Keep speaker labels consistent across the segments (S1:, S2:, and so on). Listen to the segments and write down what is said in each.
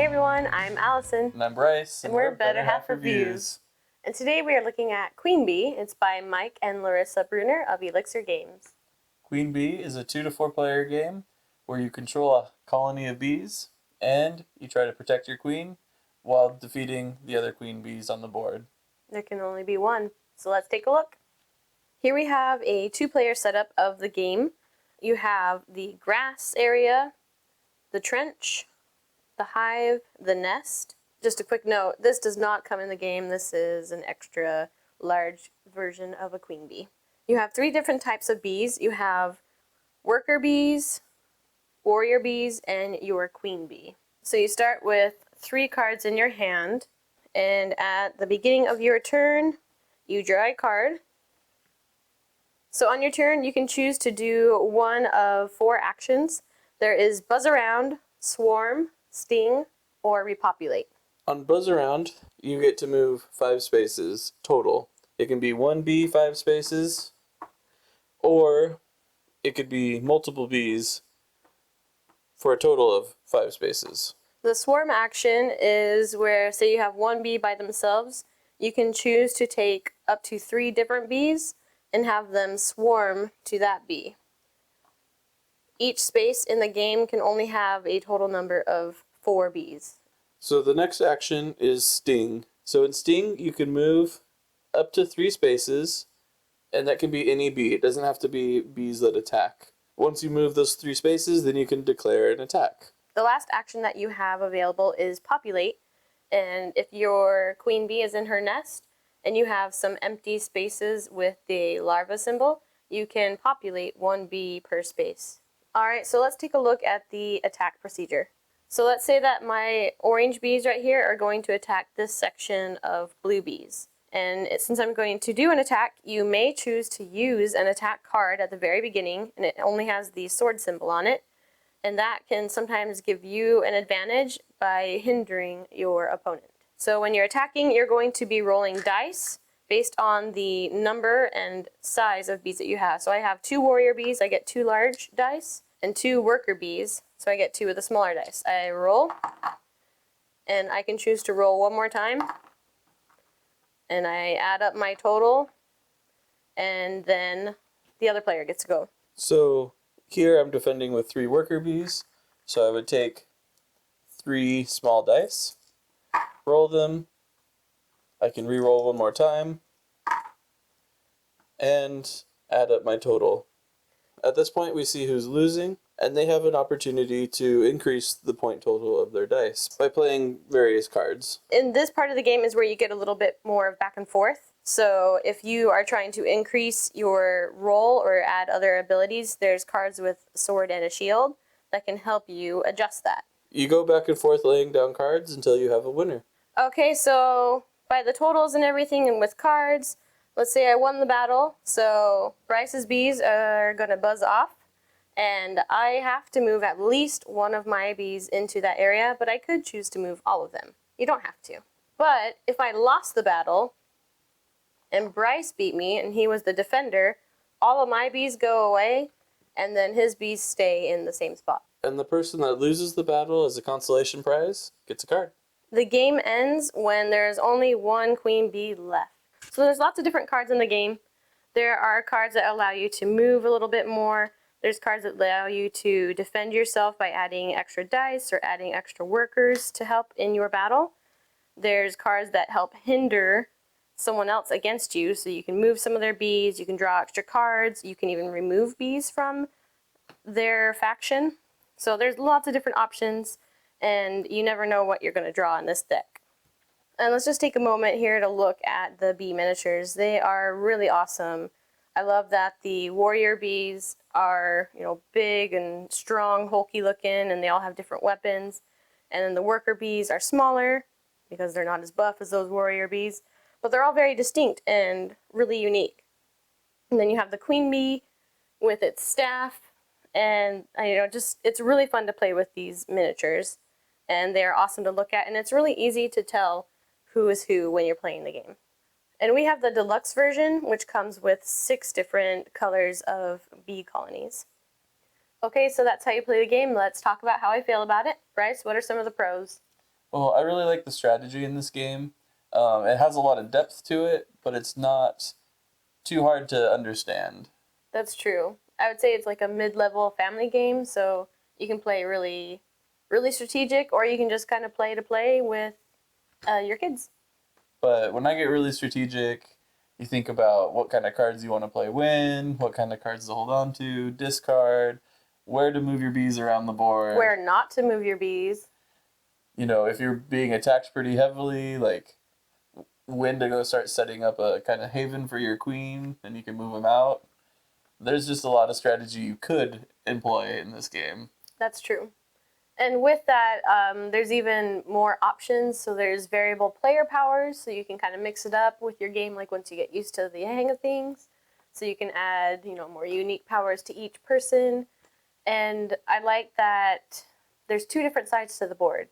S1: Hey everyone, I'm Alison.
S2: And I'm Bryce.
S1: And we're Better Half Reviews. And today we are looking at Queen Bee. It's by Mike and Larissa Bruner of Elixir Games.
S2: Queen Bee is a 2 to 4 player game where you control a colony of bees and you try to protect your queen while defeating the other queen bees on the board.
S1: There can only be one, so let's take a look. Here we have a 2-player setup of the game. You have the grass area, the trench, the hive, the nest. Just a quick note, this does not come in the game. This is an extra large version of a queen bee. You have 3 different types of bees. You have worker bees, warrior bees, and your queen bee. So you start with 3 cards in your hand, and at the beginning of your turn, you draw a card. So on your turn, you can choose to do one of 4 actions. There is buzz around, swarm, sting, or repopulate.
S2: On Buzz Around, you get to move 5 spaces total. It can be 1 bee 5 spaces, or it could be multiple bees for a total of 5 spaces.
S1: The swarm action is where, say you have 1 bee by themselves, you can choose to take up to 3 different bees and have them swarm to that bee. Each space in the game can only have a total number of 4 bees.
S2: So the next action is Sting. So in Sting, you can move up to 3 spaces, and that can be any bee. It doesn't have to be bees that attack. Once you move those 3 spaces, then you can declare an attack.
S1: The last action that you have available is populate, and if your queen bee is in her nest and you have some empty spaces with the larva symbol, you can populate 1 bee per space. Alright, so let's take a look at the attack procedure. So let's say that my orange bees right here are going to attack this section of blue bees. And since I'm going to do an attack, you may choose to use an attack card at the very beginning, and it only has the sword symbol on it. And that can sometimes give you an advantage by hindering your opponent. So when you're attacking, you're going to be rolling dice based on the number and size of bees that you have. So I have 2 warrior bees, I get 2 large dice, and 2 worker bees, so I get 2 of the smaller dice. I roll, and I can choose to roll one more time, and I add up my total, and then the other player gets to go.
S2: So here I'm defending with 3 worker bees, so I would take 3 small dice, roll them, I can re-roll one more time, and add up my total. At this point we see who's losing, and they have an opportunity to increase the point total of their dice by playing various cards.
S1: In this part of the game is where you get a little bit more back and forth. So if you are trying to increase your roll or add other abilities, there's cards with a sword and a shield that can help you adjust that.
S2: You go back and forth laying down cards until you have a winner.
S1: Okay, so by the totals and everything and with cards, let's say I won the battle, so Bryce's bees are going to buzz off, and I have to move at least one of my bees into that area, but I could choose to move all of them. You don't have to. But if I lost the battle, and Bryce beat me, and he was the defender, all of my bees go away, and then his bees stay in the same spot.
S2: And the person that loses the battle as a consolation prize gets a card.
S1: The game ends when there's only 1 queen bee left. So there's lots of different cards in the game. There are cards that allow you to move a little bit more. There's cards that allow you to defend yourself by adding extra dice or adding extra workers to help in your battle. There's cards that help hinder someone else against you, so you can move some of their bees, you can draw extra cards, you can even remove bees from their faction. So there's lots of different options, and you never know what you're going to draw in this deck. And let's just take a moment here to look at the bee miniatures. They are really awesome. I love that the warrior bees are, big and strong, hulky looking, and they all have different weapons. And then the worker bees are smaller because they're not as buff as those warrior bees, but they're all very distinct and really unique. And then you have the queen bee with its staff, and it's really fun to play with these miniatures, and they're awesome to look at, and it's really easy to tell who is who when you're playing the game. And we have the deluxe version, which comes with 6 different colors of bee colonies. Okay, so that's how you play the game. Let's talk about how I feel about it. Bryce, what are some of the pros?
S2: Well, I really like the strategy in this game. It has a lot of depth to it, but it's not too hard to understand.
S1: That's true. I would say it's like a mid-level family game, so you can play really, really strategic, or you can just kind of play to play with your kids.
S2: But when I get really strategic, you think about what kind of cards you want to play when, what kind of cards to hold on to, discard, where to move your bees around the board.
S1: Where not to move your bees.
S2: You know, if you're being attacked pretty heavily, like when to go start setting up a kind of haven for your queen, and you can move them out. There's just a lot of strategy you could employ in this game.
S1: That's true. And with that, there's even more options. So there's variable player powers, so you can kind of mix it up with your game, like once you get used to the hang of things. So you can add, more unique powers to each person. And I like that there's 2 different sides to the board.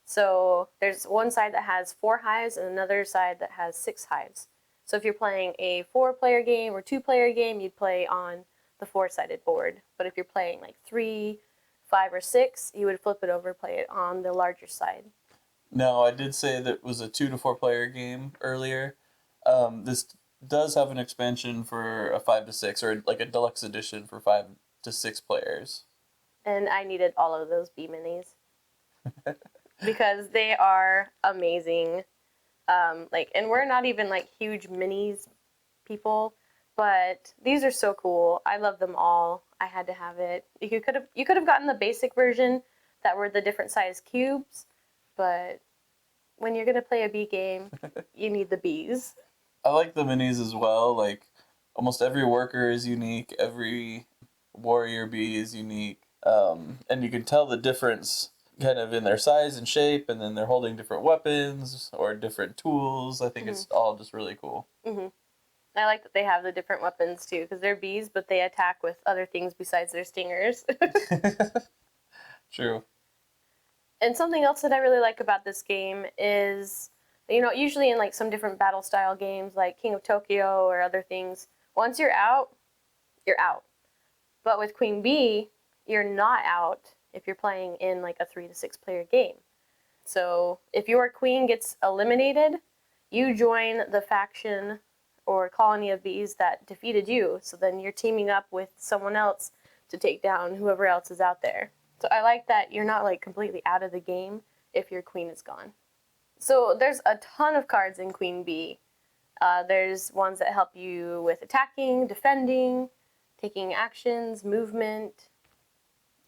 S1: So there's one side that has 4 hives and another side that has 6 hives. So if you're playing a 4-player game or 2-player game, you'd play on the 4-sided board. But if you're playing like 3, 5, or 6, you would flip it over, play it on the larger side.
S2: No, I did say that it was a 2 to 4 player game earlier. This does have an expansion for a 5 to 6, or like a deluxe edition for 5 to 6 players.
S1: And I needed all of those bee minis because they are amazing. And we're not even like huge minis people, but these are so cool. I love them all. I had to have it. You could have gotten the basic version that were the different size cubes, but when you're gonna play a bee game, you need the bees.
S2: I like the minis as well. Like almost every worker is unique. Every warrior bee is unique. And you can tell the difference kind of in their size and shape, and then they're holding different weapons or different tools. I think it's all just really cool.
S1: Mm-hmm. I like that they have the different weapons too, because they're bees, but they attack with other things besides their stingers.
S2: True.
S1: And something else that I really like about this game is, usually in like some different battle style games like King of Tokyo or other things, once you're out, you're out. But with Queen Bee, you're not out if you're playing in like a 3 to 6 player game. So if your queen gets eliminated, you join the faction or colony of bees that defeated you. So then you're teaming up with someone else to take down whoever else is out there. So I like that you're not like completely out of the game if your queen is gone. So there's a ton of cards in Queen Bee. There's ones that help you with attacking, defending, taking actions, movement.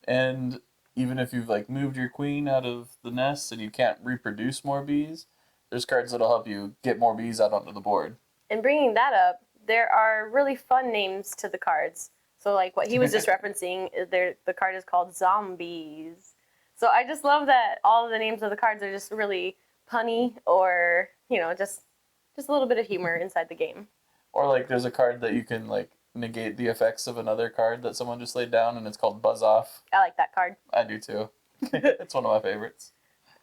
S2: And even if you've like moved your queen out of the nest and you can't reproduce more bees, there's cards that'll help you get more bees out onto the board.
S1: And bringing that up, there are really fun names to the cards. So like what he was just referencing, the card is called Zombies. So I just love that all of the names of the cards are just really punny, or just a little bit of humor inside the game.
S2: Or like there's a card that you can like negate the effects of another card that someone just laid down, and it's called Buzz Off.
S1: I like that card.
S2: I do too. It's one of my favorites.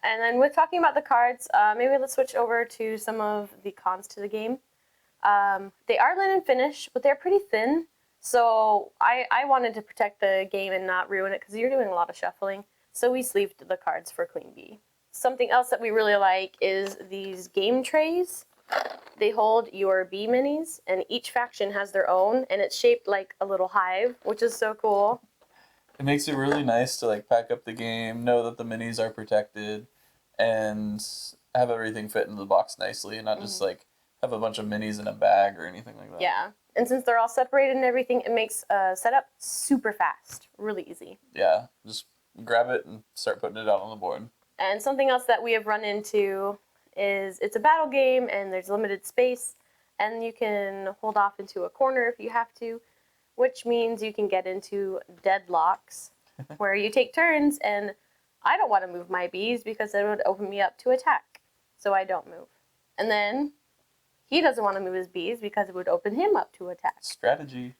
S1: And then with talking about the cards, maybe let's switch over to some of the cons to the game. They are linen finish, but they're pretty thin. So I wanted to protect the game and not ruin it because you're doing a lot of shuffling. So we sleeved the cards for Queen Bee. Something else that we really like is these game trays. They hold your bee minis, and each faction has their own, and it's shaped like a little hive, which is so cool.
S2: It makes it really nice to like pack up the game, know that the minis are protected, and have everything fit into the box nicely, and not just like have a bunch of minis in a bag or anything like that.
S1: Yeah, and since they're all separated and everything, it makes setup super fast, really easy.
S2: Yeah, just grab it and start putting it out on the board.
S1: And something else that we have run into is it's a battle game and there's limited space, and you can hold off into a corner if you have to, which means you can get into deadlocks where you take turns, and I don't want to move my bees because it would open me up to attack, so I don't move. And then he doesn't want to move his bees because it would open him up to attack.
S2: Strategy.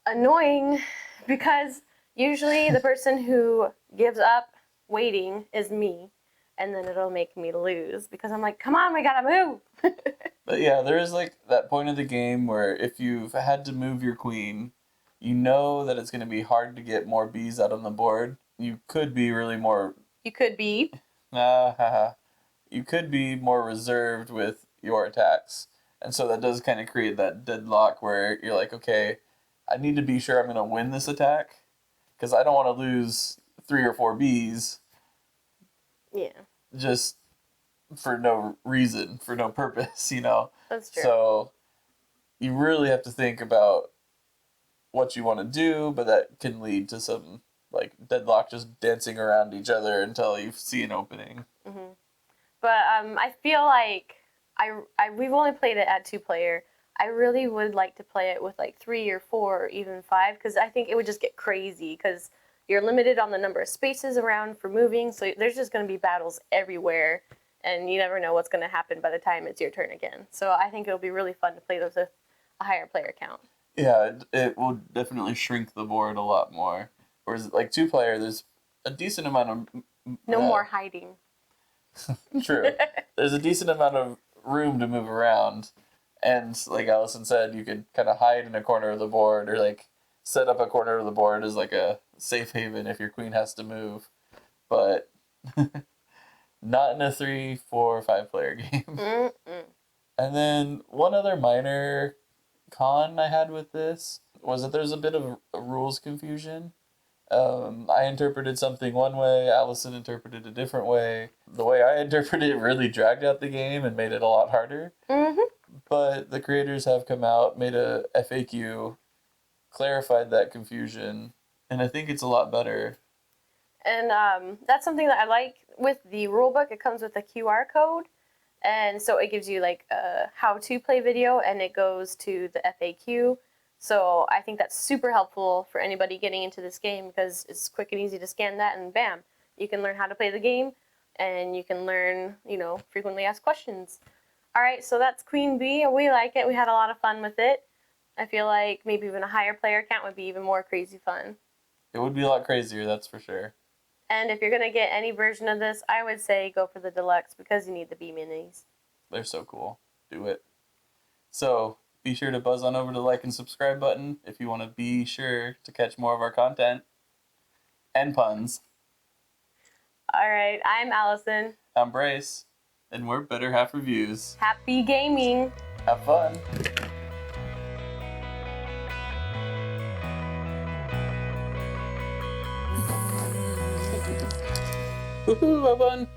S1: Annoying, because usually the person who gives up waiting is me, and then it'll make me lose because I'm like, come on, we gotta move.
S2: But yeah, there is like that point of the game where if you've had to move your queen, you know that it's going to be hard to get more bees out on the board. You could be really more...
S1: You could be.
S2: you could be more reserved with your attacks. And so that does kind of create that deadlock where you're like, okay, I need to be sure I'm going to win this attack because I don't want to lose 3 or 4 Bs.
S1: Yeah.
S2: Just for no reason, for no purpose, you know?
S1: That's true.
S2: So you really have to think about what you want to do, but that can lead to some like deadlock just dancing around each other until you see an opening.
S1: Mm-hmm. But I feel like we've only played it at 2-player. I really would like to play it with like 3 or 4 or even 5 because I think it would just get crazy because you're limited on the number of spaces around for moving. So there's just going to be battles everywhere, and you never know what's going to happen by the time it's your turn again. So I think it'll be really fun to play those with a higher player count.
S2: Yeah, it will definitely shrink the board a lot more. Whereas like 2-player, there's a decent amount of
S1: No more hiding.
S2: True. There's a decent amount of room to move around. And like Allison said, you could kind of hide in a corner of the board or like set up a corner of the board as like a safe haven if your queen has to move. But not in a 3, 4, 5-player game.
S1: Mm-mm.
S2: And then one other minor con I had with this was that there's a bit of a rules confusion. I interpreted something one way, Allison interpreted a different way. The way I interpreted it really dragged out the game and made it a lot harder.
S1: Mm-hmm.
S2: But the creators have come out, made a FAQ, clarified that confusion, and I think it's a lot better.
S1: And that's something that I like with the rulebook. It comes with a QR code, and so it gives you like a how-to play video, and it goes to the FAQ. So I think that's super helpful for anybody getting into this game because it's quick and easy to scan that, and bam, you can learn how to play the game, and you can learn, frequently asked questions. All right, so that's Queen Bee. We like it. We had a lot of fun with it. I feel like maybe even a higher player count would be even more crazy fun.
S2: It would be a lot crazier, that's for sure.
S1: And if you're going to get any version of this, I would say go for the deluxe because you need the Bee minis.
S2: They're so cool. Do it. So be sure to buzz on over to the like and subscribe button if you want to be sure to catch more of our content and puns.
S1: All right, I'm Allison.
S2: I'm Bryce, and we're Better Half Reviews.
S1: Happy gaming!
S2: Have fun! Woohoo, have fun!